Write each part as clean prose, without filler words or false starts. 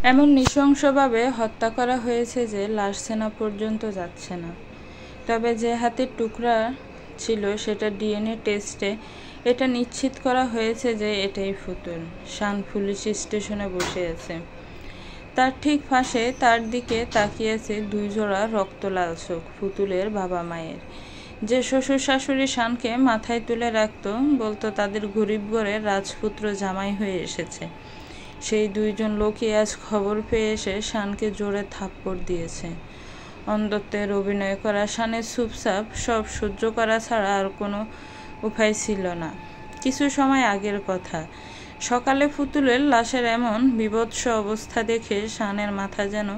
এমন নৃশংসভাবে হত্যা করা হয়েছে যে লাশ চেনা পর্যন্ত যাচ্ছে না। তবে যে হাতের টুকরা ছিল সেটা ডিএনএ টেস্টে এটা নিশ্চিত করা হয়েছে যে এটাই ফুতুল। শান পুলিশ স্টেশনে বসে আছে। তার ঠিক পাশে তার দিকে তাকিয়ে আছে দুই জোড়া রক্তলাল চোখ পুতুলের বাবা মায়ের। যে শ্বশুর শাশুড়ি শানকে মাথায় তুলে রাখত, বলতো তাদের গরিব ঘরে রাজপুত্র জামাই হয়ে এসেছে, সেই দুইজন লোকই আজ খবর পেয়ে এসে শানকে জোরে থাপ্পড় দিয়েছে। অন্ধত্বের অভিনয় করা শানের চুপচাপ সব সহ্য করা ছাড়া আর কোনো উপায় ছিল না। কিছু সময় আগের কথা, সকালে পুতুলের লাশের এমন বিভৎস অবস্থা দেখে শানের মাথা যেন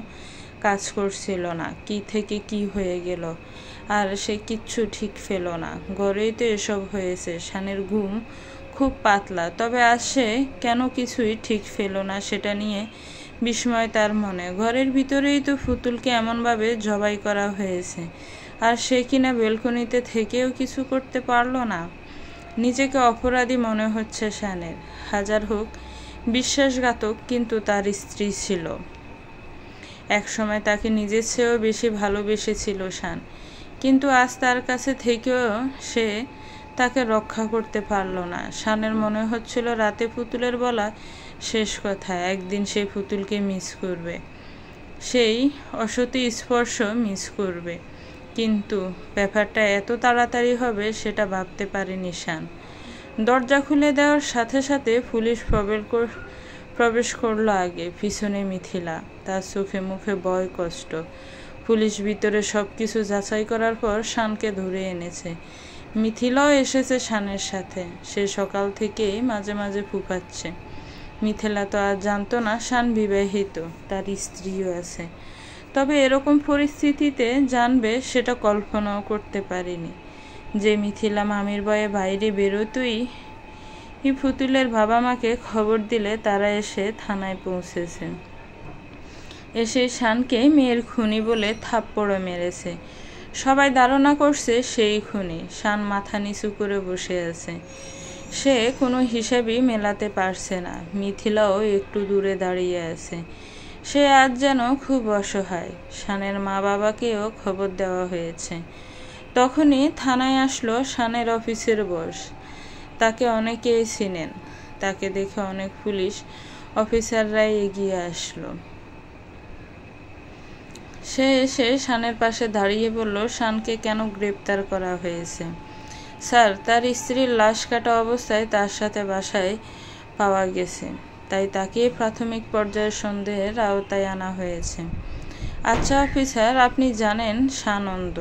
কাজ করছিল না। কি থেকে কি হয়ে গেল, আর সে কিচ্ছু ঠিক পেল না। ঘরেই তো এসব হয়েছে। শানের ঘুম খুব পাতলা, তবে আজ সে কেন কিছুই ঠিক পেল না সেটা নিয়ে বিস্ময় তার মনে। ঘরের ভিতরেই তো পুতুলকে এমনভাবে জবাই করা হয়েছে, আর সে কিনা বেলকনিতে থেকেও কিছু করতে পারল না। নিজেকে অপরাধী মনে হচ্ছে শানের। হাজার হোক বিশ্বাসঘাতক, কিন্তু তার স্ত্রী ছিল। একসময় তাকে নিজের চেয়েও বেশি ভালোবেসেছিল শান, কিন্তু আজ তার কাছে থেকেও সে তাকে রক্ষা করতে পারল না। শানের মনে হচ্ছিল রাতে পুতুলের বলা শেষ কথা, একদিন সে পুতুলকে মিস করবে, সেই অসতী স্পর্শ মিস করবে। কিন্তু ব্যাপারটা এত তাড়াতাড়ি হবে সেটা ভাবতে পারেনি শান। দরজা খুলে দেওয়ার সাথে সাথে পুলিশ প্রবেশ করলো আগে, পিছনে মিথিলা। তার চোখে মুখে ভয় কষ্ট। পুলিশ ভিতরে সব কিছু যাচাই করার পর শানকে ধরে এনেছে। মিথিলাও এসেছে শানের সাথে। সে সকাল থেকেই মাঝে মাঝে ফুপাচ্ছে। মিথিলা তো আর জানতো না শান বিবাহিত, তার স্ত্রীও আছে। তবে এরকম পরিস্থিতিতে জানবে সেটা কল্পনাও করতে পারেনি। যে মিথিলা মামির ভয়ে বাইরে বেরোতই পুতুলের বাবা মাকে খবর দিলে তারা এসে থানায় পৌঁছেছে। এসে শানকে মেয়ের খুনি বলে থাপ্পড়ও মেরেছে। সবাই ধারণা করছে সেই খুনি। শান মাথা নিচু করে বসে আছে। সে কোনো হিসাবই মেলাতে পারছে না। মিথিলাও একটু দূরে দাঁড়িয়ে আছে। সে আজ যেন খুব অসহায়। শানের মা বাবাকেও খবর দেওয়া হয়েছে। তখনই থানায় আসলো শানের অফিসের বস। তাকে অনেকেই চিনেন। তাকে দেখে অনেক পুলিশ অফিসাররাই এগিয়ে আসলো। সে এসে শানের পাশে দাঁড়িয়ে বলল, শানকে কেন গ্রেপ্তার করা হয়েছে? স্যার, তার স্ত্রীর লাশ কাটা অবস্থায় তার সাথে বাসায় পাওয়া গেছে, তাই তাকে প্রাথমিক পর্যায়ের সন্দেহের আওতায় আনা হয়েছে। আচ্ছা অফিসার, আপনি জানেন শান অন্ধ,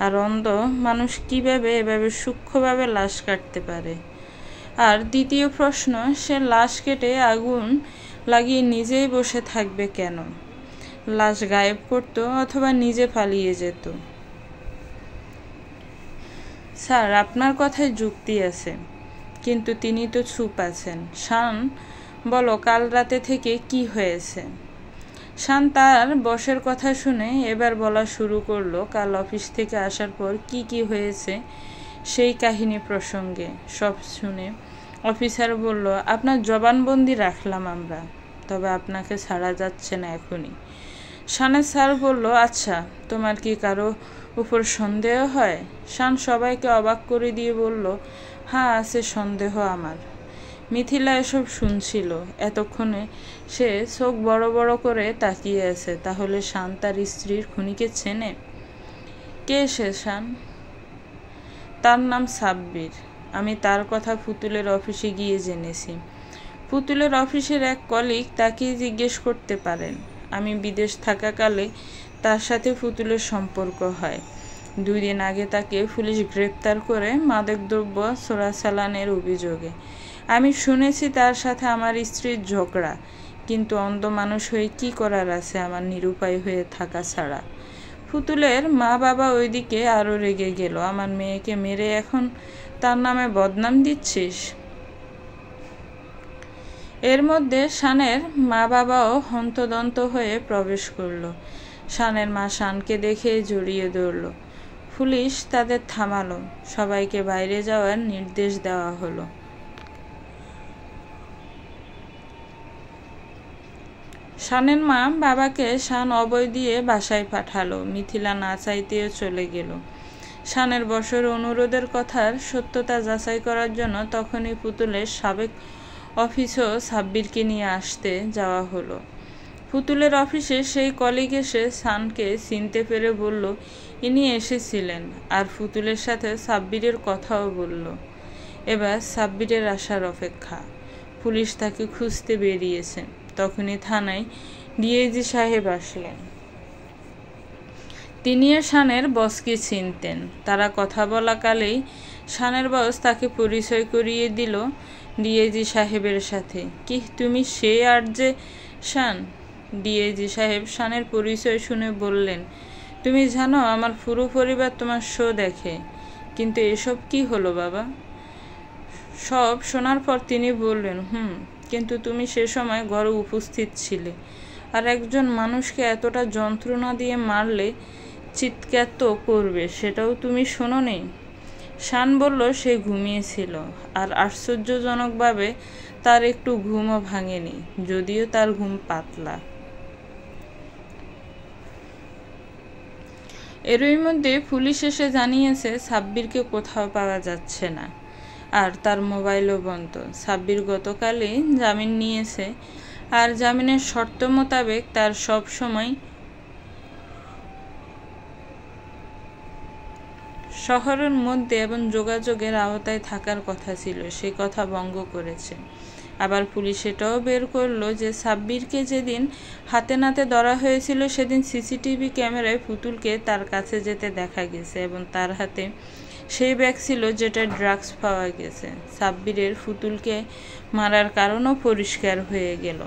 আর অন্ধ মানুষ কীভাবে এভাবে সূক্ষ্মভাবে লাশ কাটতে পারে? আর দ্বিতীয় প্রশ্ন, সে লাশ কেটে আগুন লাগিয়ে নিজেই বসে থাকবে কেন? লাশ গায়েব করতো অথবা নিজে পালিয়ে যেত? স্যার, আপনার কথায় যুক্তি আছে, কিন্তু তিনি তো চুপ আছেন। শান, বলো কাল রাতে থেকে কি হয়েছে? শান তার বসের কথা শুনে এবার বলা শুরু করলো কাল অফিস থেকে আসার পর কি কি হয়েছে সেই কাহিনী প্রসঙ্গে। সব শুনে অফিসার বলল, আপনার জবানবন্দি রাখলাম আমরা, তবে আপনাকে ছাড়া যাচ্ছে না এখনই। শানের স্যার বলল, আচ্ছা, তোমার কি কারো উপর সন্দেহ হয়? শান সবাইকে অবাক করে দিয়ে বলল, হ্যাঁ, আছে সন্দেহ আমার। মিথিলা এসব শুনছিল। এতক্ষণে সে চোখ বড় বড় করে তাকিয়ে আছে। তাহলে শান তার স্ত্রীর খুনিকে চেনে? কে সে শান? তার নাম সাব্বির। আমি তার কথা পুতুলের অফিসে গিয়ে জেনেছি। পুতুলের অফিসের এক কলিগ তাকেই জিজ্ঞেস করতে পারেন। আমি বিদেশ থাকাকালে তার সাথে পুতুলের সম্পর্ক হয়। 2 দিন আগে তাকে পুলিশ গ্রেপ্তার করে মাদকদ্রব্য চোরাচালানের অভিযোগে। আমি শুনেছি তার সাথে আমার স্ত্রীর ঝগড়া, কিন্তু অন্ধ মানুষ হয়ে কি করার আছে আমার নিরুপায় হয়ে থাকা ছাড়া? পুতুলের মা বাবা ওইদিকে আরও রেগে গেল। আমার মেয়েকে মেরে এখন তার নামে বদনাম দিচ্ছিস? এর মধ্যে শানের মা বাবাও হন্তদন্ত হয়ে প্রবেশ করলো। শানের মা শানকে দেখে জড়িয়ে ধরল। পুলিশ তাদের থামালো। সবাইকে বাইরে যাওয়ার নির্দেশ দেওয়া হলো। শানের মা বাবাকে শান অভয় দিয়ে বাসায় পাঠালো। মিথিলা না চাইতেও চলে গেল। শানের বসর অনুরোধের কথার সত্যতা যাচাই করার জন্য তখনই পুতুলের সাবেক অফিসও সাব্বিরকে নিয়ে আসতে যাওয়া হলো। পুতুলের অফিসে সেই কলিগ এসে শানকে চিনতে পেরে বলল ইনি এসেছিলেন, আর পুতুলের সাথে সাব্বিরের কথাও বলল। এবার সাব্বিরের আসার অপেক্ষা। পুলিশ তাকে খুঁজতে বেরিয়েছে। তখনই থানায় ডিআইজি সাহেব আসলেন। তিনিও শানের বসকে চিনতেন। তারা কথা বলাকালেই শানের বস তাকে পরিচয় করিয়ে দিল ডিআইজি সাহেবের সাথে। কি তুমি সেই আরজে শান? ডিআইজি সাহেব শানের পরিচয় শুনে বললেন, তুমি জানো আমার পুরো পরিবার তোমার শো দেখে। কিন্তু এসব কি হলো বাবা? সব শোনার পর তিনি বললেন, কিন্তু তুমি সে সময় ঘরে উপস্থিত ছিলে, আর একজন মানুষকে এতটা যন্ত্রণা দিয়ে মারলে চিৎকার তো করবে, সেটাও তুমি শোনোনি? শান বলল সে ঘুমিয়েছিল, আর আশ্চর্যজনকভাবে তার একটু ঘুমও ভাঙেনি, যদিও তার ঘুম পাতলা। এরই মধ্যে পুলিশ এসে জানিয়েছে সাব্বিরকে কোথাও পাওয়া যাচ্ছে না, আর তার মোবাইলও বন্ধ। সাব্বির গতকালই জামিন নিয়েছে, আর জামিনের শর্ত মোতাবেক তার সব সময় শহরের মধ্যে এবং যোগাযোগের আওতায় থাকার কথা ছিল, সে কথা ভঙ্গ করেছে। আবার পুলিশ এটাও বের করলো যে সাব্বিরকে যেদিন হাতে নাতে ধরা হয়েছিল সেদিন সিসিটিভি ক্যামেরায় পুতুলকে তার কাছে যেতে দেখা গেছে, এবং তার হাতে সেই ব্যাগ ছিল যেটা ড্রাগস পাওয়া গেছে। সাব্বিরের পুতুলকে মারার কারণও পরিষ্কার হয়ে গেল।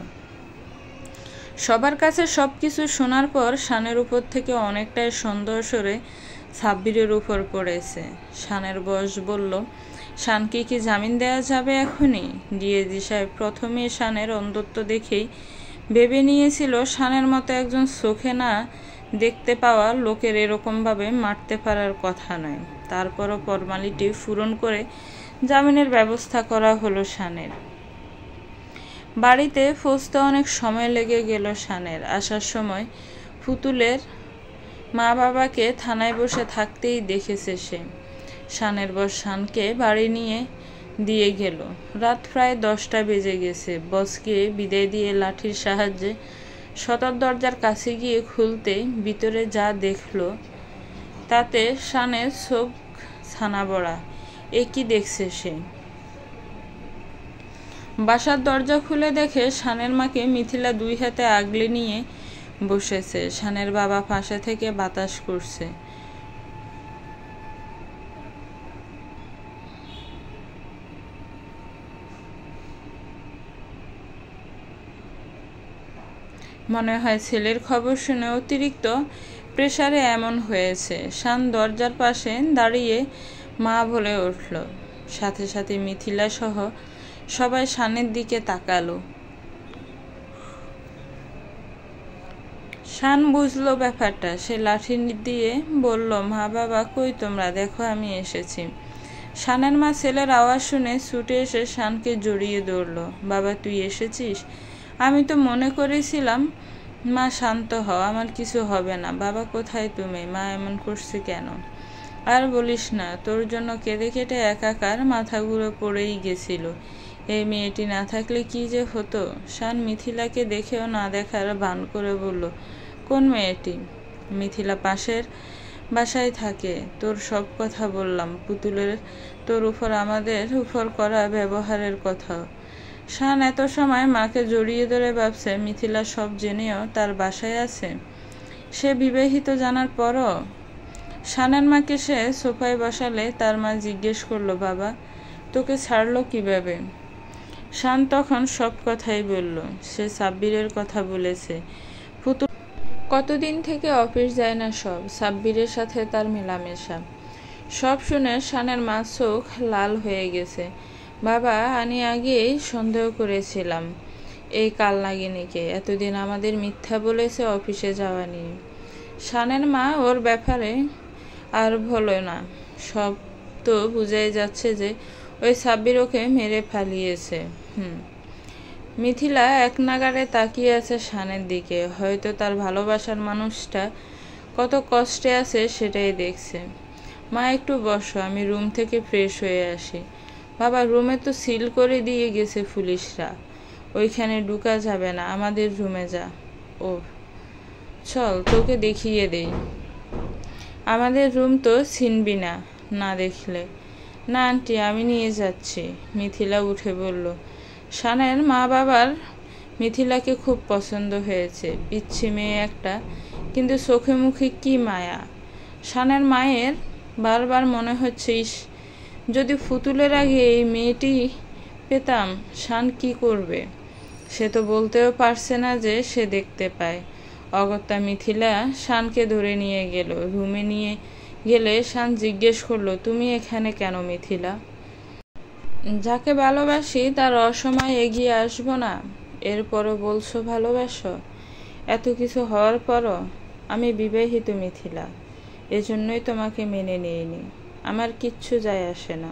সবার কাছে সবকিছু শোনার পর শানের উপর থেকে অনেকটাই সন্দেহ সরে সাব্বিরের উপর পড়েছে। শানের বস বলল, শানকে কি জামিন দেওয়া যাবে এখনই? ডিআইজি সাহেব প্রথমে শানের অন্ধত্ব দেখেই ভেবে নিয়েছিল শানের মতো একজন চোখে না দেখতে পাওয়া লোকের এরকমভাবে মারতে পারার কথা নয়। তারপরও ফরমালিটি পূরণ করে জামিনের ব্যবস্থা করা হলো শানের। বাড়িতে পৌঁছতে অনেক সময় লেগে গেল শানের। আসার সময় পুতুলের মা বাবাকে থানায় বসে থাকতেই দেখেছে সে। শানের বস শানকে বাড়ি নিয়ে দিয়ে গেল। রাত প্রায় 10টা বেজে গেছে। বসকে বিদায় দিয়ে লাঠির সাহায্যে সদর দরজার কাছে গিয়ে খুলতে ভিতরে যা দেখল তাতে শানের চোখ ছানাবড়া। এ কি দেখছে সে? বাসার দরজা খুলে দেখে শানের মাকে মিথিলা 2 হাতে আগলে নিয়ে বসেছে। শানের বাবা পাশে থেকে বাতাস করছে। মনে হয় ছেলের খবর শুনে অতিরিক্ত প্রেসারে এমন হয়েছে। শান দরজার পাশে দাঁড়িয়ে মা বলে উঠল। সাথে সাথে মিথিলা সহ সবাই শানের দিকে তাকালো। শান বুঝলো ব্যাপারটা। সে লাঠি দিয়ে বলল, মা বাবা কই তোমরা? দেখো আমি এসেছি। শানের মা ছেলের আওয়াজ শুনে ছুটে এসে শানকে জড়িয়ে ধরল। বাবা তুই এসেছিস? আমি তো মনে করেছিলাম। মা শান্ত হও, আমার কিছু হবে না। বাবা কোথায় তুমি? মা এমন করছে কেন? আর বলিস না, তোর জন্য কেঁদে কেটে একাকার, মাথা ঘুরে পড়েই গেছিল। এই মেয়েটি না থাকলে কি যে হতো। শান মিথিলাকে দেখেও না দেখার ভান করে বলল, কোন মেয়েটি? মিথিলা পাশের বাসায় থাকে। তোর সব কথা বললাম। পুতুলের তোর উপর আমাদের উপর করা ব্যবহারের কথা। শান এত সময় মাকে জড়িয়ে ধরে ভাবছে মিথিলা সব জেনেও তার বাসায় আছে। সে বিবাহিত জানার পরও। শানের মাকে সে সোফায় বসালে তার মা জিজ্ঞেস করলো, বাবা তোকে ছাড়লো কিভাবে? শান তখন সব কথাই বলল। সে সাব্বিরের কথা বলেছে। পুতুল কতদিন থেকে অফিস যায় না, সব সাব্বিরের সাথে তার মেলামেশা সব শুনে শানের মা চোখ লাল হয়ে গেছে। বাবা আমি আগেই সন্দেহ করেছিলাম এই কালনাগিনীকে। এতদিন আমাদের মিথ্যা বলেছে অফিসে যাওয়া নিয়ে। শানের মা ওর ব্যাপারে আর বলো না। সব তো বুঝাই যাচ্ছে যে ওই সাব্বির ওকে মেরে ফালিয়েছে। মিথিলা এক নাগাড়ে তাকিয়ে আছে শানের দিকে। হয়তো তার ভালোবাসার মানুষটা কত কষ্টে আছে সেটাই দেখছে। মা একটু বসো, আমি রুম থেকে ফ্রেশ হয়ে আসি। বাবা, রুমে তো সিল করে দিয়ে গেছে পুলিশরা, ওইখানে ঢুকা যাবে না, আমাদের রুমে যা। ও চল তোকে দেখিয়ে দেই। আমাদের রুম তো চিনবি না না দেখলে। না আন্টি, আমি নিয়ে যাচ্ছি। মিথিলা উঠে বলল। শানের মা বাবার মিথিলাকে খুব পছন্দ হয়েছে। পিচ্ছি মেয়ে একটা, কিন্তু চোখে মুখে কি মায়া। শানের মায়ের বারবার মনে হচ্ছে, যদি ফুতুলের আগে এই মেয়েটি পেতাম, শান কি করবে। সে তো বলতেও পারছে না যে সে দেখতে পায়। অগত্যা মিথিলা শানকে ধরে নিয়ে গেল। রুমে নিয়ে গেলে শান জিজ্ঞেস করলো, তুমি এখানে কেন মিথিলা? যাকে ভালোবাসি তার অসময়ে এগিয়ে আসবো না? এরপরও বলছো ভালোবাসো? এত কিছু হওয়ার পরও? আমি বিবাহিত মিথিলা, এজন্যই তোমাকে মেনে নিইনি। আমার কিচ্ছু যায় আসে না।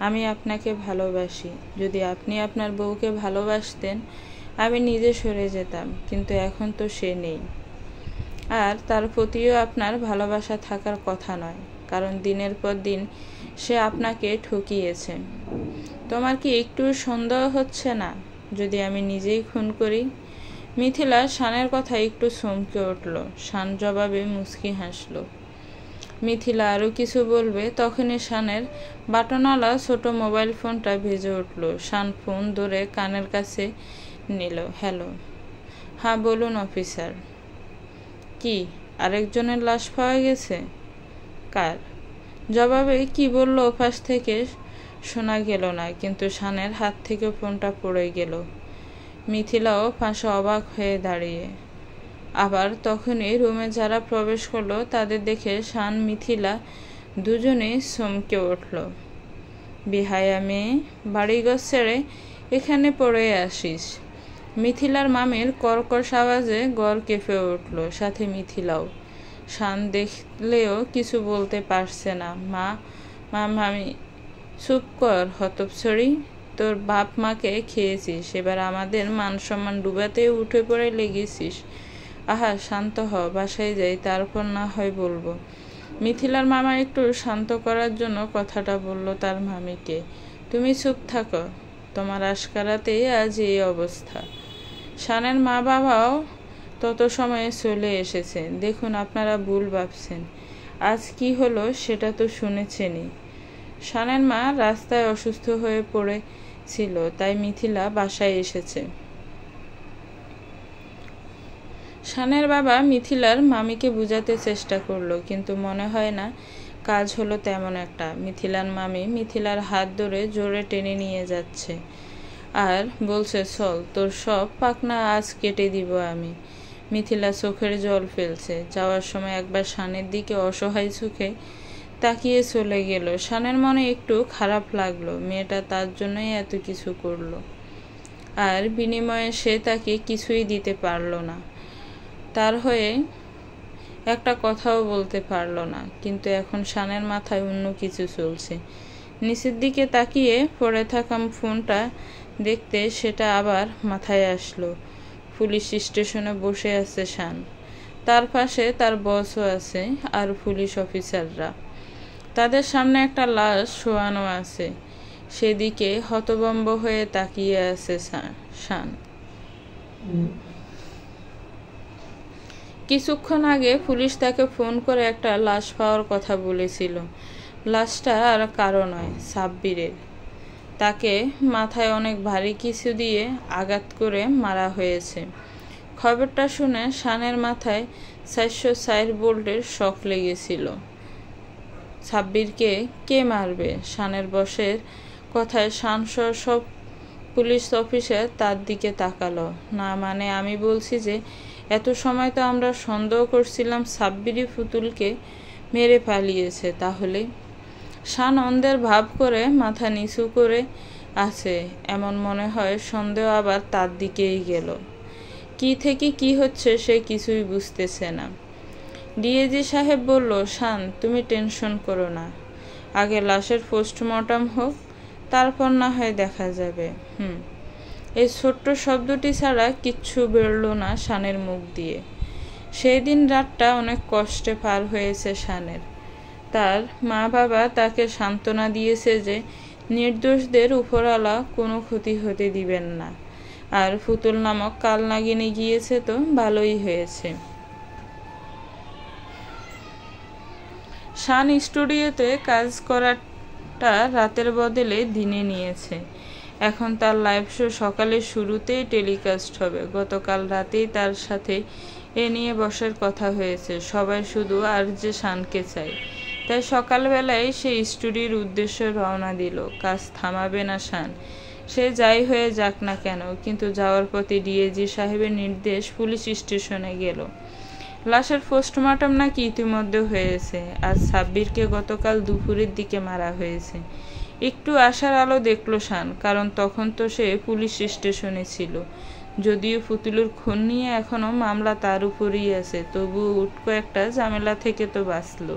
আমি আপনাকে ভালোবাসি। যদি আপনি আপনার বউকে ভালোবাসতেন আমি নিজে সরে যেতাম, কিন্তু এখন তো সে নেই। আর তার প্রতিও আপনার ভালোবাসা থাকার কথা নয়, কারণ দিনের পর দিন সে আপনাকে ঠকিয়েছে। তোমার কি একটু সন্দেহ হচ্ছে না যদি আমি নিজেই খুন করি? মিথিলা শানের কথা একটু চমকে উঠল। শান জবাবে মুচকি হাসল। মিথিলা আরও কিছু বলবে, তখনই শানের বাটনওয়ালা ছোট মোবাইল ফোনটা ভেজে উঠল। শান ফোন ধরে কানের কাছে নিল। হ্যালো। হ্যাঁ বলুন অফিসার। কি, আরেকজনের লাশ পাওয়া গেছে? কার? জবাবে কি বলল ওপাশ থেকে শোনা গেল না, কিন্তু শানের হাত থেকে ফোনটা পড়ে গেল। মিথিলাও পাশে অবাক হয়ে দাঁড়িয়ে। আবার তখনই রুমে যারা প্রবেশ করলো তাদের দেখে শান মিথিলা দুজনেই চমকে উঠল। বিহায়া মেয়ে, বাড়িঘর ছেড়ে এখানে পড়ে আসিস? মিথিলার মামির কর্কশ আওয়াজে ঘর কেঁপে উঠল, সাথে মিথিলাও। শান দেখলেও কিছু বলতে পারছে না। মামি। চুপ কর হতচ্ছাড়ি, তোর বাপ মাকে খেয়েছিস, এবার আমাদের মান সম্মান ডুবাতে উঠে পড়ে লেগেছিস। আহা শান্ত হ, বাসায় যাই, তারপর না হয় বলবো। মিথিলার মামা একটু শান্ত করার জন্য কথাটা বলল তার মামিকে। তুমি চুপ থাকো, তোমার আশকারাতেই আজ এই অবস্থা। শানের মা বাবাও তত সময়ে চলে এসেছেন। দেখুন, আপনারা ভুল ভাবছেন। আজ কি হলো সেটা তো শুনেছেনই। শানের মা রাস্তায় অসুস্থ হয়ে পড়েছিল, তাই মিথিলা বাসায় এসেছে। শানের বাবা মিথিলার মামিকে বুঝাতে চেষ্টা করলো, কিন্তু মনে হয় না কাজ হলো তেমন একটা। মিথিলার মামি মিথিলার হাত ধরে জোরে টেনে নিয়ে যাচ্ছে আর বলছে, চল, তোর সব পাকনা আজ কেটে দিব আমি। মিথিলা চোখের জল ফেলছে। যাওয়ার সময় একবার শানের দিকে অসহায় চোখে তাকিয়ে চলে গেল। শানের মনে একটু খারাপ লাগলো, মেয়েটা তার জন্যই এত কিছু করলো, আর বিনিময়ে সে তাকে কিছুই দিতে পারল না, তার হয়ে একটা কথাও বলতে পারল না। কিন্তু এখন শানের মাথায় অন্য কিছু চলছে। নিচের দিকে তাকিয়ে পড়ে থাকা ফোনটা দেখতে সেটা আবার মাথায় আসলো। পুলিশ স্টেশনে বসে আছে শান, তার পাশে তার বসও আছে আর পুলিশ অফিসাররা। তাদের সামনে একটা লাশ শোয়ানো আছে, সেদিকে হতভম্ব হয়ে তাকিয়ে আছে শান। কিছুক্ষণ আগে পুলিশ তাকে ফোন করে একটা লাশ পাওয়ার কথা বলেছিল। লাশটা আর কারো নয়, সাব্বিরের। তাকে মাথায় অনেক ভারী কিছু দিয়ে আঘাত করে মারা হয়েছে। খবরটা শুনে শানের মাথায় 404 ভোল্টের শক লেগেছিল। সাব্বিরকে কে মারবে? শানের বসের কথায় শানসহ সব পুলিশ অফিসার তার দিকে তাকালো। না মানে আমি বলছি যে এত সময় তো আমরা সন্দেহ করছিলাম সাব্বিরই ফুতুলকে মেরে পালিয়েছে। তাহলে? শান অন্ধের ভাব করে মাথা নিচু করে আছে, এমন মনে হয় সন্দেহ আবার তার দিকেই গেল। কি থেকে কি হচ্ছে সে কিছুই বুঝতেছে না। ডিএজি সাহেব বলল, শান তুমি টেনশন করো না, আগে লাশের পোস্টমর্টম হোক, তারপর না হয় দেখা যাবে। এই ছোট্ট শব্দটি ছাড়া কিচ্ছু বেরোল না শানের মুখ দিয়ে। সেই দিন রাতটা অনেক কষ্টে পার হয়েছে শানের। তার মা বাবা তাকে সান্ত্বনা দিয়েছে যে নির্দোষদের উপরওয়ালা কোনো ক্ষতি হতে দিবেন না, আর ফুতুল নামক কাল নাগিনী গিয়েছে তো ভালোই হয়েছে। শান স্টুডিওতে কাজ করাটা রাতের বদলে দিনে নিয়েছে। এখন তার লাইভ শো সকালের শুরুতেই টেলিকাস্ট হবে। গতকাল রাতেই তার সাথে এ নিয়ে বসার কথা হয়েছে। সবাই শুধু আরজে শানকে চায়, তাই সকালবেলায় সে স্টুডিওর উদ্দেশ্যে রওনা দিল। কাজ থামাবে না শান, সে যাই হয়ে যাক না কেন। কিন্তু যাওয়ার পথে ডিএজি সাহেবের নির্দেশ পুলিশ স্টেশনে গেল। লাশের পোস্টমর্টম নাকি ইতিমধ্যে হয়েছে। আজ সাব্বিরকে গতকাল দুপুরের দিকে মারা হয়েছে। একটু আশার আলো দেখল শান, কারণ তখন তো সে পুলিশ স্টেশনে ছিল। যদিও পুতুলের খুন নিয়ে এখনো মামলা তার উপরেই আছে, তবুও উটকো একটা ঝামেলা থেকে তো বাঁচল।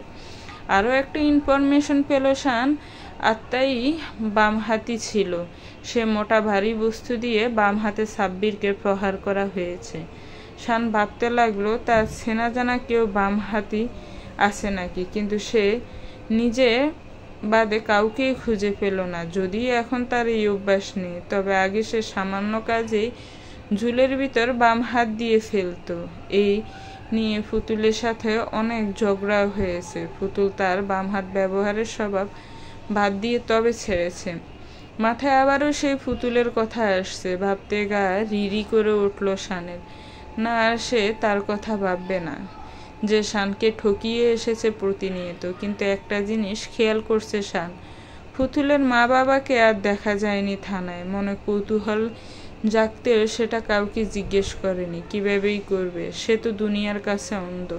আরও একটা ইনফরমেশন পেল শান, আত্মাই বাম হাতি ছিল। সে মোটা ভারী বস্তু দিয়ে বাম হাতে সাব্বিরকে প্রহার করা হয়েছে। শান ভাবতে লাগলো তার চেনা জানা কেউ বাম হাতি আছে নাকি, কিন্তু সে নিজে বাদে কাউকেই খুঁজে পেল না। যদিও এখন তার এই অভ্যাস নেই, তবে আগে সে সামান্য কাজেই ঝুলের ভিতর বাম হাত দিয়ে ফেলত। এই নিয়ে পুতুলের সাথে অনেক ঝগড়া হয়েছে। পুতুল তার বাম হাত ব্যবহারের স্বভাব বাদ দিয়ে তবে ছেড়েছে। মাথায় আবারও সেই পুতুলের কথা আসছে। ভাবতে গা রিরি করে উঠল শানের। না, সে তার কথা ভাববে না, যে শানকে ঠকিয়ে এসেছে প্রতিনিয়ত। কিন্তু একটা জিনিস খেয়াল করছে শান, পুতুলের মা বাবাকে আর দেখা যায়নি থানায়। মনে কৌতূহল জাগতেও সেটা কাউকে জিজ্ঞেস করেনি। কিভাবেই করবে, সে তো দুনিয়ার কাছে অন্ধ।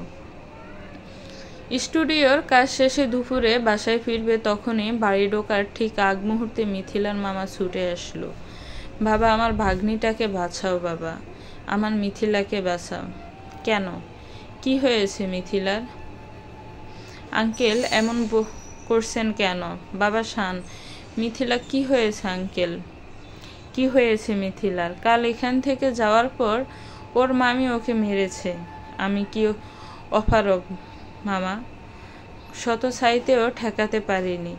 স্টুডিওর কাজ শেষে দুপুরে বাসায় ফিরবে, তখনই বাড়ি ঢোকার ঠিক আগ মুহূর্তে মিথিলার মামা ছুটে আসলো। বাবা, আমার ভাগ্নিটাকে বাঁচাও বাবা, আমার মিথিলাকে বাঁচাও। কেন, কি হয়েছে মিথিলার? আঙ্কেল এমন করছেন কেন? বাবা শান, মিথিলা কি হয়েছে আঙ্কেল? কি হয়েছে মিথিলার? কাল এখান থেকে যাওয়ার পর ওর মামি ওকে মেরেছে। আমি কি অপারগ মামা? শত চাইতেও ঠেকাতে পারিনি।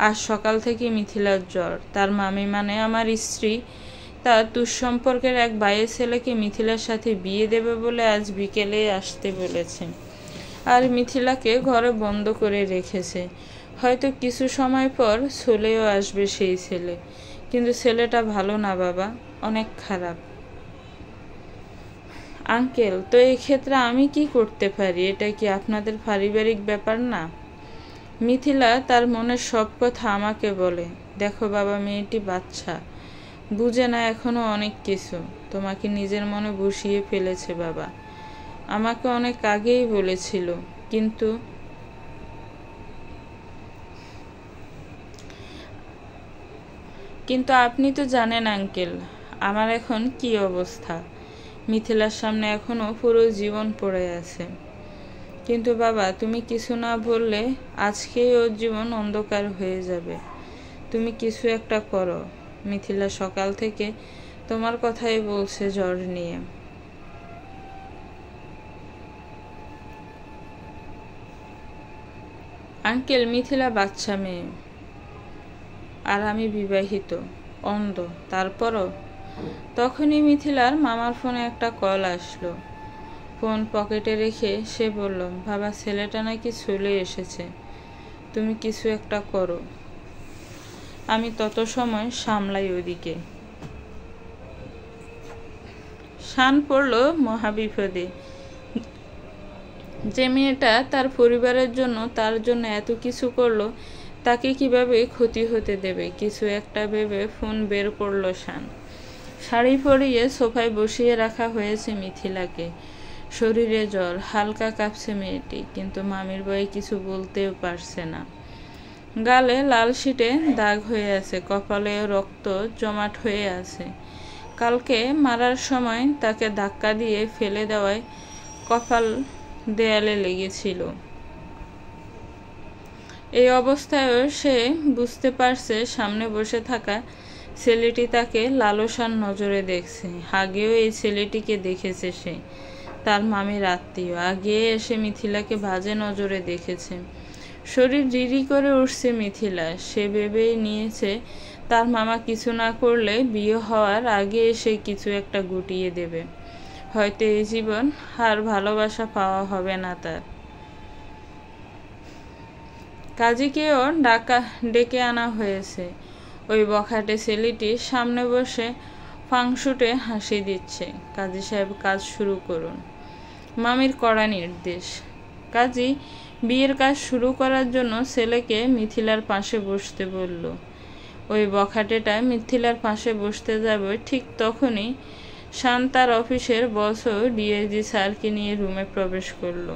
আজ সকাল থেকে মিথিলার জ্বর। তার মামি মানে আমার স্ত্রী তার দুঃসম্পর্কের এক ভাইয়ের ছেলেকে মিথিলার সাথে বিয়ে দেবে বলে আজ বিকেলে আসতে বলেছে, আর মিথিলাকে ঘরে বন্ধ করে রেখেছে। হয়তো কিছু সময় পর চলেও আসবে সেই ছেলে, কিন্তু ছেলেটা ভালো না বাবা, অনেক খারাপ। আঙ্কেল, তো এই ক্ষেত্রে আমি কি করতে পারি? এটা কি আপনাদের পারিবারিক ব্যাপার না? মিথিলা তার মনের সব কথা আমাকে বলে। দেখো বাবা, মেয়েটি বাচ্চা, বুঝে না এখনো অনেক কিছু। তোমাকে নিজের মনে বসিয়ে ফেলেছে বাবা। আমাকে অনেক আগেই বলেছিল, কিন্তু আপনি তো জানেন আঙ্কেল আমার এখন কি অবস্থা। মিথিলার সামনে এখনো পুরো জীবন পড়ে আছে। কিন্তু বাবা, তুমি কিছু না বললে আজকেই ওর জীবন অন্ধকার হয়ে যাবে। তুমি কিছু একটা করো। মিথিলা সকাল থেকে তোমার কথাই বলছে জ্বর নিয়ে। আঙ্কেল, মিথিলা বাচ্চা মেয়ে, আর আমি বিবাহিত, অন্ধ। তারপরও তখনই মিথিলার মামার ফোনে একটা কল আসলো। ফোন পকেটে রেখে সে বলল, বাবা, ছেলেটা নাকি চলে এসেছে, তুমি কিছু একটা করো। আমি তত সময় সামলাই ওদিকে। শান পড়ল মহাবিপদে। যে মেয়েটা তার পরিবারের জন্য, তার জন্য এত কিছু করলো, তাকে কিভাবে ক্ষতি হতে দেবে? কিছু একটা ভেবে ফোন বের করলো শান। শাড়ি পরিয়ে সোফায় বসিয়ে রাখা হয়েছে মিথিলাকে। শরীরে জ্বর, হালকা কাঁপছে মেয়েটি, কিন্তু মামির ভয়ে কিছু বলতেও পারছে না। গালে লাল শিটে দাগ হয়ে আছে, কপালে রক্ত জমাট হয়ে আছে। কালকে মারার সময় তাকে ধাক্কা দিয়ে ফেলে দেওয়ায় কপাল দেয়ালে লেগেছিল। এই অবস্থায়ও সে বুঝতে পারছে সামনে বসে থাকা ছেলেটি তাকে লালসার নজরে দেখছে। আগেও এই ছেলেটিকে দেখেছে সে, তার মামির আত্মীয়। আগে এসে মিথিলাকে বাজে নজরে দেখেছে। শরীর রিরি করে উঠছে মিথিলা। সে ভেবেই নিয়েছে তার মামা কিছু না করলে বিয়ে হওয়ার আগে এসে কিছু একটা গুটিয়ে দেবে। হয়তো এই জীবন আর ভালোবাসা পাওয়া হবে না তার। কাজীকেও ডেকে আনা হয়েছে। ওই বখাটে ছেলেটির সামনে বসে ফাংশুটে হাসি দিচ্ছে। কাজী সাহেব, কাজ শুরু করুন। মামির কড়া নির্দেশ। কাজী বিয়ের কাজ শুরু করার জন্য ছেলেকে মিথিলার পাশে বসতে বলল। ওই বখাটেটা মিথিলার পাশে বসতে যাবে ঠিক তখনই শান তার অফিসের বসও ডিআইজি স্যারকে নিয়ে রুমে প্রবেশ করলো।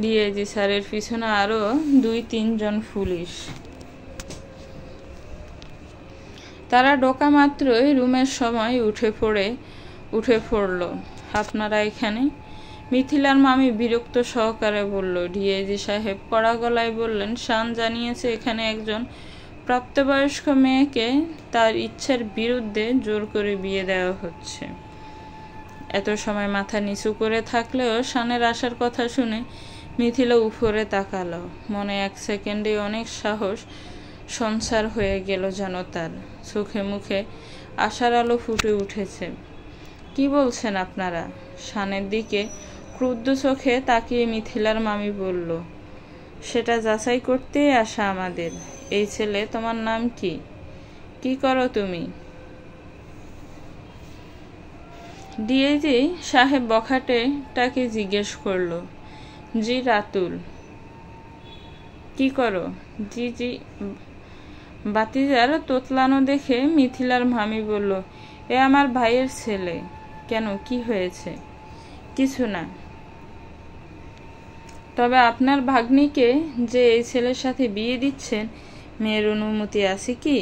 ডিআইজি স্যারের পিছনে আরও 2-3 জন পুলিশ। তারা ঢোকা মাত্রই রুমের সময় উঠে পড়ল। আপনারা এখানে? মিথিলার মামি বিরক্ত সহকারে বলল। ডিআইজি সাহেব কড়া গলায় বললেন, শান জানিয়েছে এখানে একজন প্রাপ্তবয়স্ক মেয়েকে তার ইচ্ছার বিরুদ্ধে জোর করে বিয়ে দেওয়া হচ্ছে। এত সময় মাথা নিচু করে থাকলেও শানের আসার কথা শুনে মিথিলা উপরে তাকালো। মনে 1 সেকেন্ডে অনেক সাহস সঞ্চার হয়ে গেল যেন তার। চোখে মুখে আশার আলো ফুটে উঠেছে। কি বলছেন আপনারা? শানের দিকে ক্রুদ্ধ চোখে তাকিয়ে মিথিলার মামি বলল, সেটা যাচাই করতেই আসা আমাদের। এই ছেলে, তোমার নাম কি? কি করো তুমি? ডিআইজি সাহেব বখাটেটাকে জিজ্ঞেস করলো। জি রাতুল। কি করো? জি। বাতিজার তোতলানো দেখে মিথিলার মামি বলল, এ আমার ভাইয়ের ছেলে। কেন, কি হয়েছে? কিছু না। তবে আপনার ভাগ্নিকে যে এই ছেলের সাথে বিয়ে দিচ্ছেন, মেয়ের অনুমতি আছে কি?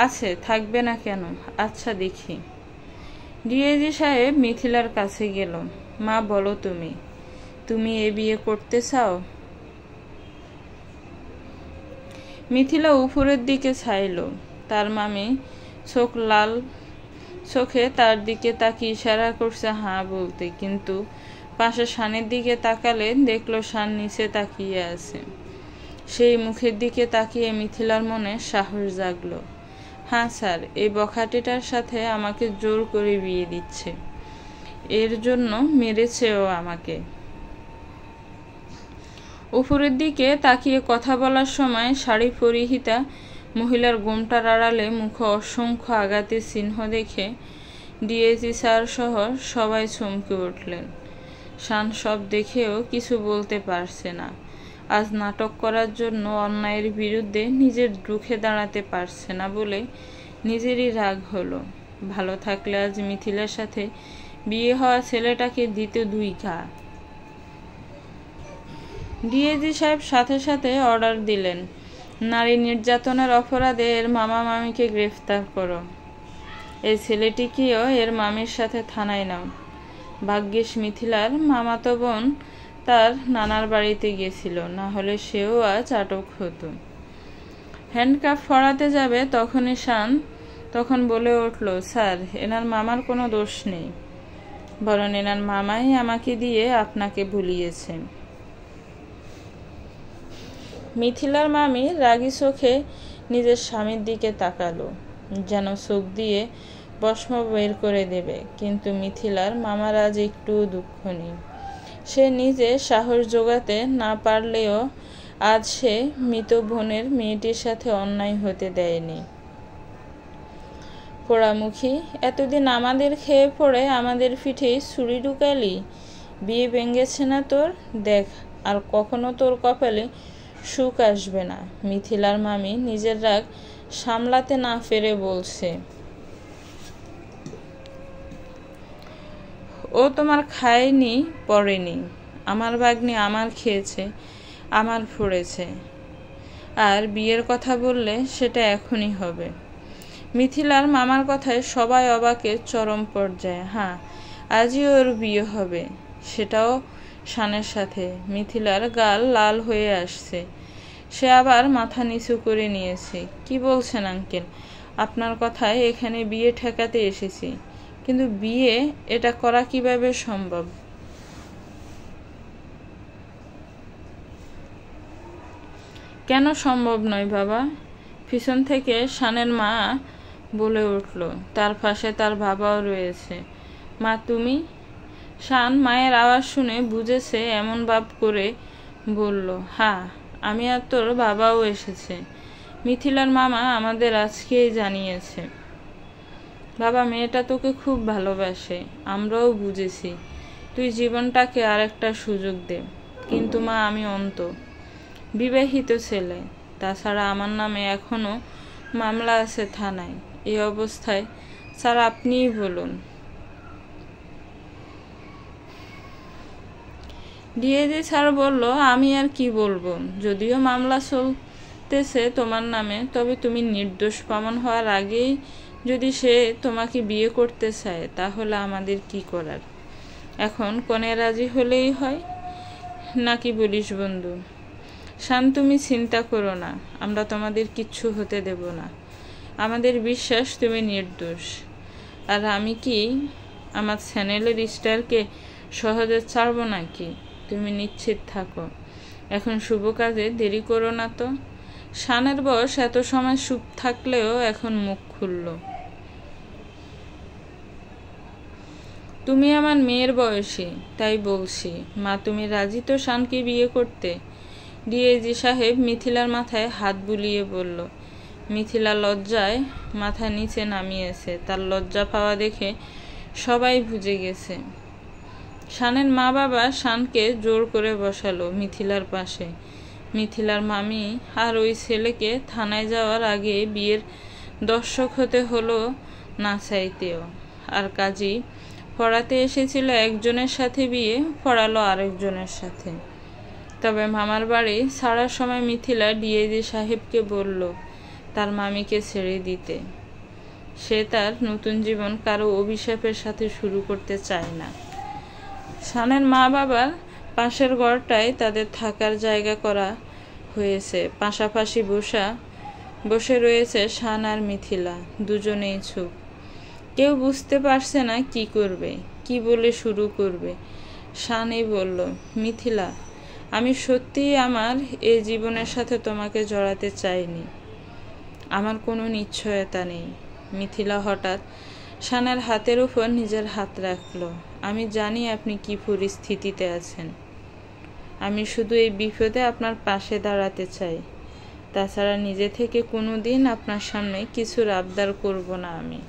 আছে, থাকবে না কেন? আচ্ছা দেখি। ডিআইজি সাহেব মিথিলার কাছে গেল। মা, বলো তুমি এ বিয়ে করতে চাও? মিথিলা উপরের দিকে চাইল। তার মামি চোখ লাল চোখে তার দিকে তাকিয়ে ইশারা করছে হ্যাঁ বলতে, কিন্তু পাশে শানের দিকে তাকালে দেখলো শান নিচে তাকিয়ে আছে। সেই মুখের দিকে তাকিয়ে মিথিলার মনে সাহস জাগলো। হ্যাঁ স্যার, এই বখাটেটার সাথে আমাকে জোর করে বিয়ে দিচ্ছে। এর জন্য মেরেছেও আমাকে। উপরের দিকে তাকিয়ে কথা বলার সময় শাড়ি পরিহিতা মহিলার গোমটার আড়ালে মুখে অসংখ্য আঘাতের চিহ্ন দেখে ডিআইজি স্যার সহ সবাই চমকে উঠলেন। শান সব দেখেও কিছু বলতে পারছে না। আজ নাটক করার জন্য অন্যায়ের বিরুদ্ধে নিজের রুখে দাঁড়াতে পারছে না বলে নিজেরই রাগ হলো। ভালো থাকলে আজ মিথিলার সাথে বিয়ে হওয়া ছেলেটাকে দিতে 2 ঘা। ডিআইজি সাহেব সাথে সাথে অর্ডার দিলেন, নারী নির্যাতনের অপরাধে এর মামা মামিকে গ্রেফতার করো। এই ছেলেটিকেও এর মামির সাথে থানায় নাও। ভাগ্যিস মিথিলার মামাতো বোন তার নানার বাড়িতে গেছিল, না হলে সেও আজ আটক হতো। হ্যান্ডকাফ পরাতে যাবে তখনই শান তখন বলে উঠল, স্যার, এনার মামার কোনো দোষ নেই, বরং এনার মামাই আমাকে দিয়ে আপনাকে ভুলিয়েছে। মিথিলার মামি রাগী চোখে নিজের স্বামীর দিকে তাকালো, যেন চোখ দিয়ে ভস্ম বের করে দেবে। কিন্তু মিথিলার মামার আজ একটু দুঃখ নেই। সে নিজে সাহস জোগাতে না পারলেও আজ সে মৃত বোনের মেয়েটির সাথে অন্যায় হতে দেয়নি। পোড়ামুখী, এতদিন আমাদের খেয়ে পড়ে আমাদের পিঠে ছুরি ঢুকালি, বিয়ে ভেঙেছে না তোর? দেখ, আর কখনো তোর কপালে সুখ আসবে না। মিথিলার মামি নিজের রাগ সামলাতে না পেরে বলছে, ও তোমার খায়নি পড়েনি, আমার ভাগ্নি আমার খেয়েছে, আমার পড়েছে, আর বিয়ের কথা বললে সেটা এখনই হবে। মিথিলার মামার কথায় সবাই অবাকের চরম পর্যায়ে। হ্যাঁ, আজই ওর বিয়ে হবে, সেটাও শানের সাথে। মিথিলার গাল লাল হয়ে আসছে। সে আবার মাথা নিচু করে নিয়েছে। কি বলছেন আঙ্কেল? আপনার কথায় এখানে বিয়ে ঠেকাতে এসেছি, কিন্তু বিয়ে এটা করা কিভাবে সম্ভব? কেন সম্ভব নয় বাবা? পিছন থেকে শানের মা বলে উঠল। তার পাশে তার বাবাও রয়েছে। মা তুমি? শান মায়ের আওয়াজ শুনে বুঝেছে এমন ভাব করে বলল, হ্যাঁ, আমি আর তোর বাবাও এসেছে। মিথিলার মামা আমাদের আজকেই জানিয়েছে। বাবা, মেয়েটা তোকে খুব ভালোবাসে, আমরাও বুঝেছি। তুই জীবনটাকে আরেকটা সুযোগ দে। কিন্তু মা, আমি অন্ত, বিবাহিত ছেলে। তাছাড়া আমার নামে এখনো মামলা আছে থানায়। এই অবস্থায় স্যার আপনিই বলুন। ডিএজি স্যার বলল, আমি আর কি বলবো? যদিও মামলা চলতেছে তোমার নামে, তবে তুমি নির্দোষ প্রমাণ হওয়ার আগেই যদি সে তোমাকে বিয়ে করতে চায়, তাহলে আমাদের কি করার? এখন কনে রাজি হলেই হয়, নাকি বলিস বন্ধু? শান, তুমি চিন্তা করো না, আমরা তোমাদের কিচ্ছু হতে দেব না। আমাদের বিশ্বাস তুমি নির্দোষ। আর আমি কি আমার চ্যানেলের স্টারকে সহজে ছাড়বো নাকি? তুমি নিশ্চিত থাকো, এখন শুভ কাজে দেরি করো না তো। শানের বয়স এত সময় চুপ থাকলেও এখন মুখ খুলল। তুমি আমার মেয়ের বয়সী, তাই বলছি। মা, তুমি রাজি তো শানকে বিয়ে করতে? ডিএজি সাহেব মিথিলার মাথায় হাত বুলিয়ে বলল। মিথিলা লজ্জায় মাথা নিচে নামিয়েছে। তার লজ্জা পাওয়া দেখে সবাই বুঝে গেছে। শানের মা বাবা শানকে জোর করে বসালো মিথিলার পাশে। মিথিলার মামি আর ওই ছেলেকে থানায় যাওয়ার আগে বিয়ের দর্শক হতে হলো না চাইতেও। আর কাজী পড়াতে এসেছিল একজনের সাথে, বিয়ে পড়ালো আরেকজনের সাথে। তবে মামার বাড়ি ছাড়ার সময় মিথিলা ডিএজি সাহেবকে বলল তার মামিকে ছেড়ে দিতে। সে তার নতুন জীবন কারো অভিশাপের সাথে শুরু করতে চায় না। শানের মা বাবার পাশের ঘরটায় তাদের থাকার জায়গা করা হয়েছে। পাশাপাশি বসে রয়েছে শান আর মিথিলা, দুজনেই চুপ। কেউ বুঝতে পারছে না কি করবে, কি বলে শুরু করবে। শানই বলল, মিথিলা, আমি সত্যিই আমার এই জীবনের সাথে তোমাকে জড়াতে চাইনি। আমার কোনো নিশ্চয়তা নেই। মিথিলা হঠাৎ শানের হাতের উপর নিজের হাত রাখল। আমি জানি আপনি কি পরিস্থিতিতে আছেন। আমি শুধু এই বিপদে আপনার পাশে দাঁড়াতে চাই। তাছাড়া নিজে থেকে কোনো দিন আপনার সামনে কিছুর আবদার করব না আমি।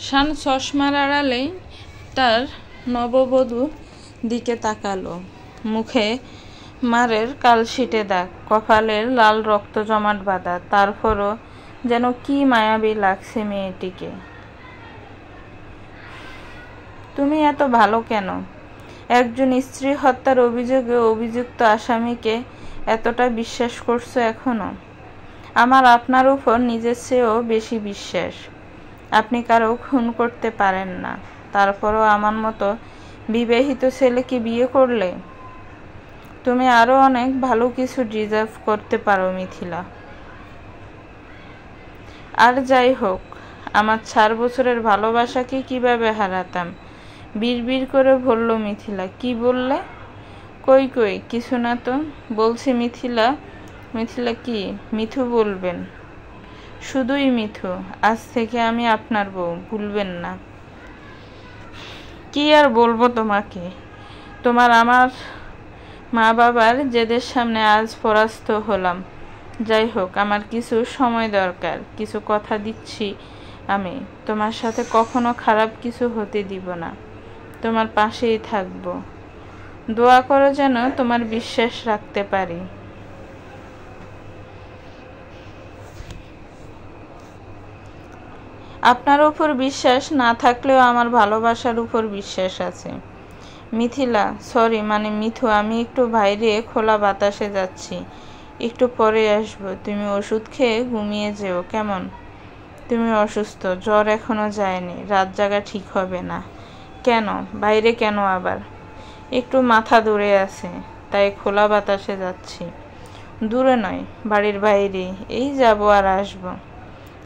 শান চশমার আড়ালে তার নববধূর দিকে তাকালো। মুখে মারের কালশিটে দাগ, কপালের লাল রক্ত জমাট বাঁধা। তারপরও যেন কি মায়াবী লাগছে মেয়েটিকে। তুমি এত ভালো কেন? একজন স্ত্রী হত্যার অভিযোগে অভিযুক্ত আসামিকে এতটা বিশ্বাস করছো এখনো? আমার আপনার উপর নিজের চেয়েও বেশি বিশ্বাস। আপনি কারো খুন করতে পারেন না, তারপরও আমার মতো বিবাহিত ছেলেকে বিয়ে করলে? তুমি আরো অনেক ভালো কিছু ডিজার্ভ করতে পারো মিথিলা। আর যাই হোক, আমার 4 বছরের ভালোবাসাকে কিভাবে হারাতাম? বিড়বিড় করে বলল মিথিলা। কি বললে? কই কিছু না তো। বলছি মিথিলা। মিথিলা কি? মিথু বলবেন। শুধুই মিথু। আজ থেকে আমি আপনার বউ, ভুলবেন না। কি আর বলবো তোমাকে? তোমার আমার মা বাবার জেদের সামনে আজ পরাস্ত হলাম। যাই হোক, আমার কিছু সময় দরকার। কিছু কথা দিচ্ছি, আমি তোমার সাথে কখনো খারাপ কিছু হতে দিব না। তোমার পাশেই থাকব। দোয়া করো যেন তোমার বিশ্বাস রাখতে পারি। আপনার উপর বিশ্বাস না থাকলেও আমার ভালোবাসার উপর বিশ্বাস আছে। মিথিলা, সরি মানে মিথু, আমি একটু বাইরে খোলা বাতাসে যাচ্ছি, একটু পরে আসবো। তুমি ওষুধ খেয়ে ঘুমিয়ে যেও, কেমন? তুমি অসুস্থ, জ্বর এখনো যায়নি, রাত জাগা ঠিক হবে না। কেন? বাইরে কেন আবার? একটু মাথা দূরে আছে, তাই খোলা বাতাসে যাচ্ছি। দূরে নয়, বাড়ির বাইরে। এই যাব আর আসব।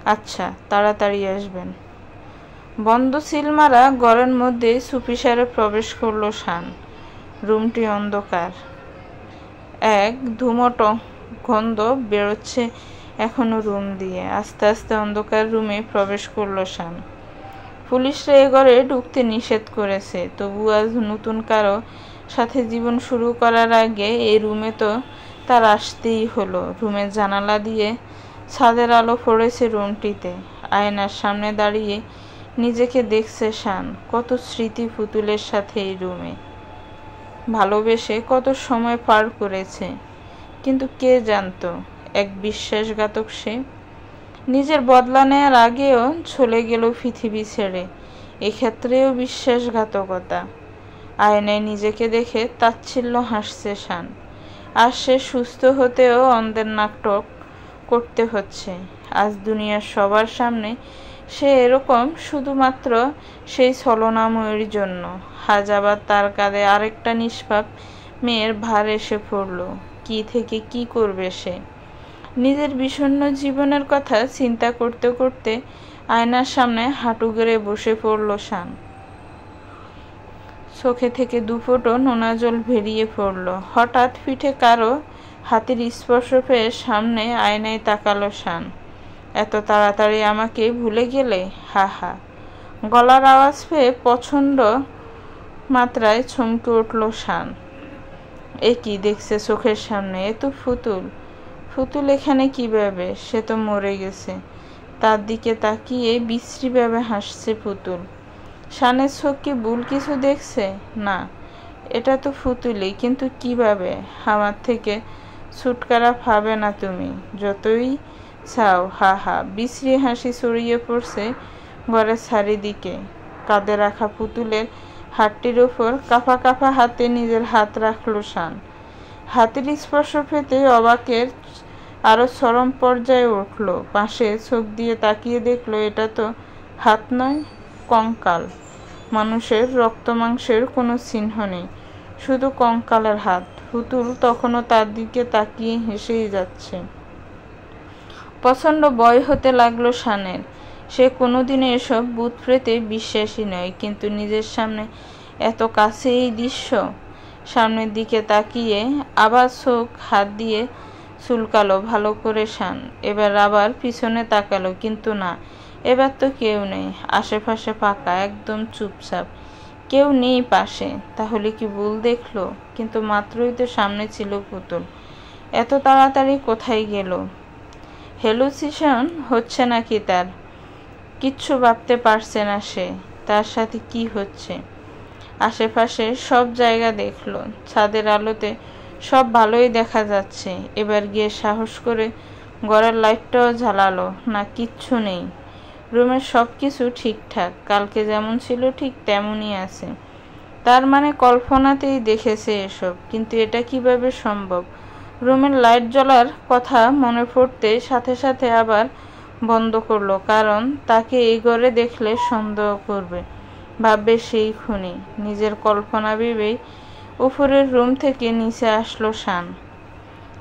আচ্ছা, তাড়াতাড়ি আসবেন। বন্ধ সিলমারা ঘরের মধ্যে চুপিসারে প্রবেশ করলো শান। রুমটি অন্ধকার। এক ধুমট গন্ধ বেরোচ্ছে এখনো রুম দিয়ে। আস্তে আস্তে অন্ধকার রুমে প্রবেশ করলো শান। পুলিশরা এ ঘরে ঢুকতে নিষেধ করেছে, তবু আজ নতুন কারো সাথে জীবন শুরু করার আগে এই রুমে তো তার আসতেই হলো। রুমের জানালা দিয়ে ছাদের আলো পড়েছে রুমটিতে। আয়নার সামনে দাঁড়িয়ে নিজেকে দেখছে শান। কত স্মৃতি পুতুলের সাথে এই রুমে ভালোবেসে কত সময় পার করেছে, কিন্তু কে জানতো এক বিশ্বাসঘাতক সে নিজের বদলা নেয়ার আগেও চলে গেল পৃথিবী ছেড়ে। এক্ষেত্রেও বিশ্বাসঘাতকতা। আয়নায় নিজেকে দেখে তাচ্ছিল্য হাসছে শান। আর সে সুস্থ হতেও অন্ধের নাটক করতে হচ্ছে আজ দুনিয়ার সবার সামনে। সে এরকম শুধুমাত্র সেই ছলনাময়ীর জন্য। আজ আবার তার কাঁধে আরেকটা নিষ্পাপ মেয়ের ভার এসে পড়ল। কি থেকে কি করবে সে? নিজের বিষণ্ণ জীবনের কথা চিন্তা করতে করতে আয়নার সামনে হাঁটু গেড়ে বসে পড়ল শান। চোখে থেকে দুফোঁটো নোনা জল বেরিয়ে পড়ল। হঠাৎ পিঠে কারো হাতের স্পর্শ পেয়ে সামনে আয়নায় তাকালো শান। এত তাড়াতাড়ি আমাকে ভুলে গেলে? হা হা। গলার আওয়াজ পেয়ে প্রচণ্ড মাত্রায় চমকে উঠল শান। এ কি দেখছে চোখের সামনে? এ তো পুতুল। পুতুল এখানে কিভাবে? সে তো মরে গেছে। তার দিকে তাকিয়ে বিশ্রীভাবে হাসছে পুতুল। শানের চোখ কি ভুল কিছু দেখছে? না, এটা তো পুতুলই, কিন্তু কিভাবে? আমার থেকে ছুটকারা পাবে না তুমি, যতই চাও। হা হা। বিশ্রী হাসি ছড়িয়ে পড়ছে ঘরের চারিদিকে। কাঁধে রাখা পুতুলের হাতটির উপর কাঁপা কাঁপা হাতে নিজের হাত রাখল শান। হাতের স্পর্শ পেতে অবাকের আরো চরম পর্যায়ে উঠল। পাশে চোখ দিয়ে তাকিয়ে দেখল এটা তো হাত নয়, কঙ্কাল। মানুষের রক্ত মাংসের কোনো চিহ্ন নেই, শুধু কঙ্কালের হাত। পুতুল তখনও তার দিকে তাকিয়ে হেসেই যাচ্ছে। প্রচণ্ড ভয় হতে লাগলো শানের। সে কোনোদিনও এসব ভূত প্রেতে বিশ্বাসী নয়, কিন্তু নিজের সামনে এত কাছে এই দৃশ্য। সামনের দিকে তাকিয়ে আবার চোখ হাত দিয়ে চুলকালো ভালো করে শান। এবার আবার পিছনে তাকালো, কিন্তু না, এবার তো কেউ নেই। আশেপাশে ফাঁকা, একদম চুপচাপ। কেউ নেই পাশে। তাহলে কি ভুল দেখলো? কিন্তু মাত্রই তো সামনে ছিল পুতুল। এত তাড়াতাড়ি কোথায় গেল? হ্যালুসিনেশন হচ্ছে নাকি তার? কিচ্ছু ভাবতে পারছে না সে। তার সাথে কি হচ্ছে? আশেপাশে সব জায়গা দেখলো। ছাদের আলোতে সব ভালোই দেখা যাচ্ছে। এবার গিয়ে সাহস করে ঘরের লাইটটাও জ্বালালো। না, কিচ্ছু নেই। রুমের সব কিছু ঠিকঠাক। কালকে যেমন ছিল ঠিক তেমনই আছে। তার মানে কল্পনাতেই দেখেছে এসব। কিন্তু এটা কিভাবে সম্ভব? রুমের লাইট জ্বলার কথা মনে পড়তে সাথে সাথে আবার বন্ধ করলো, কারণ তাকে এই ঘরে দেখলে সন্দেহ করবে, ভাববে সেই খুনি। নিজের কল্পনা ভেবেই উপরের রুম থেকে নিচে আসলো শান।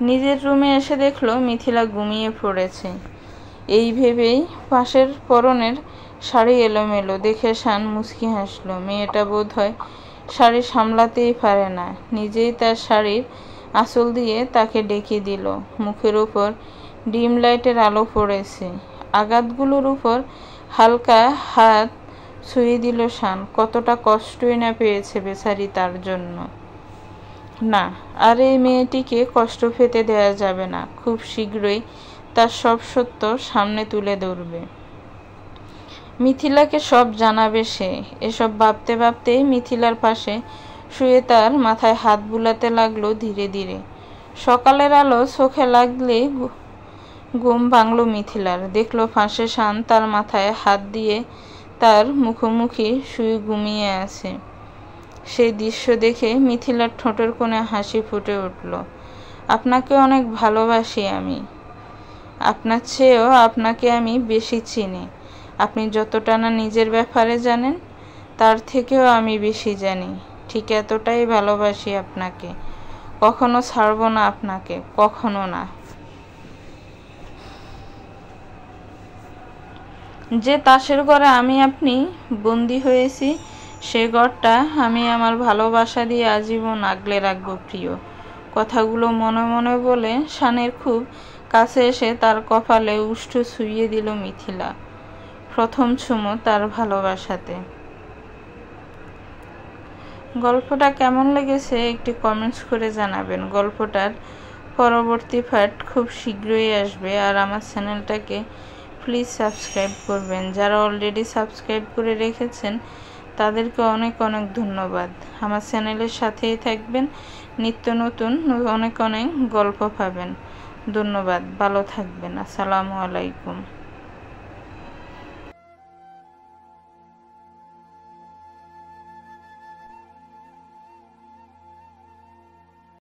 নিজের রুমে এসে দেখলো মিথিলা ঘুমিয়ে পড়েছে। এই ভেবেই পাশের পরনের শাড়ি এলোমেলো দেখে শান মুচকি হাসল। মেয়েটা বোধ হয় শাড়ি সামলাতেই পারে না। নিজেই তার শাড়ির আঁচল দিয়ে তাকে ডেকে দিল। মুখের উপর ডিম লাইটের আলো পড়েছে। আঘাতগুলোর উপর হালকা হাত ছুঁয়ে দিল শান। কতটা কষ্টই না পেয়েছে বেচারি তার জন্য। না, আর এই মেয়েটিকে কষ্ট পেতে দেওয়া যাবে না। খুব শীঘ্রই তার সব সত্য সামনে তুলে ধরবে। মিথিলাকে সব জানাবে সে। এসব ভাবতে ভাবতেই মিথিলার পাশে শুয়ে তার মাথায় হাত বুলাতে লাগলো ধীরে ধীরে। সকালের আলো চোখে লাগলে ঘুম ভাঙল মিথিলার। দেখলো পাশে শান তার মাথায় হাত দিয়ে তার মুখোমুখি শুয়ে ঘুমিয়ে আছে। সেই দৃশ্য দেখে মিথিলার ঠোঁটের কোণে হাসি ফুটে উঠল। আপনাকে অনেক ভালোবাসি আমি। আপনার চেয়েও আপনাকে আমি বেশি চিনি। আপনি যতটা না নিজের ব্যাপারে জানেন, তার থেকেও আমি বেশি জানি। ঠিক এতটাই ভালোবাসি আপনাকে, কখনো ছাড়বো না আপনাকে, কখনো না। যে তাসের ঘরে আমি আপনি বন্দি হয়েছি, সে ঘরটা আমি আমার ভালোবাসা দিয়ে আজীবন আগলে রাখবো প্রিয়। কথাগুলো মনে মনে বলে শানের খুব কাছে এসে তার কপালে উষ্ঠ ছুঁয়ে দিল মিথিলা। প্রথম চুমো তার ভালোবাসাতে। গল্পটা কেমন লেগেছে একটি কমেন্টস করে জানাবেন। গল্পটার পরবর্তী পার্ট খুব শীঘ্রই আসবে। আর আমার চ্যানেলটাকে প্লিজ সাবস্ক্রাইব করবেন। যারা অলরেডি সাবস্ক্রাইব করে রেখেছেন তাদেরকে অনেক অনেক ধন্যবাদ। আমার চ্যানেলের সাথেই থাকবেন, নিত্য নতুন অনেক অনেক গল্প পাবেন। ধন্যবাদ, ভালো থাকবেন। আসসালামু আলাইকুম।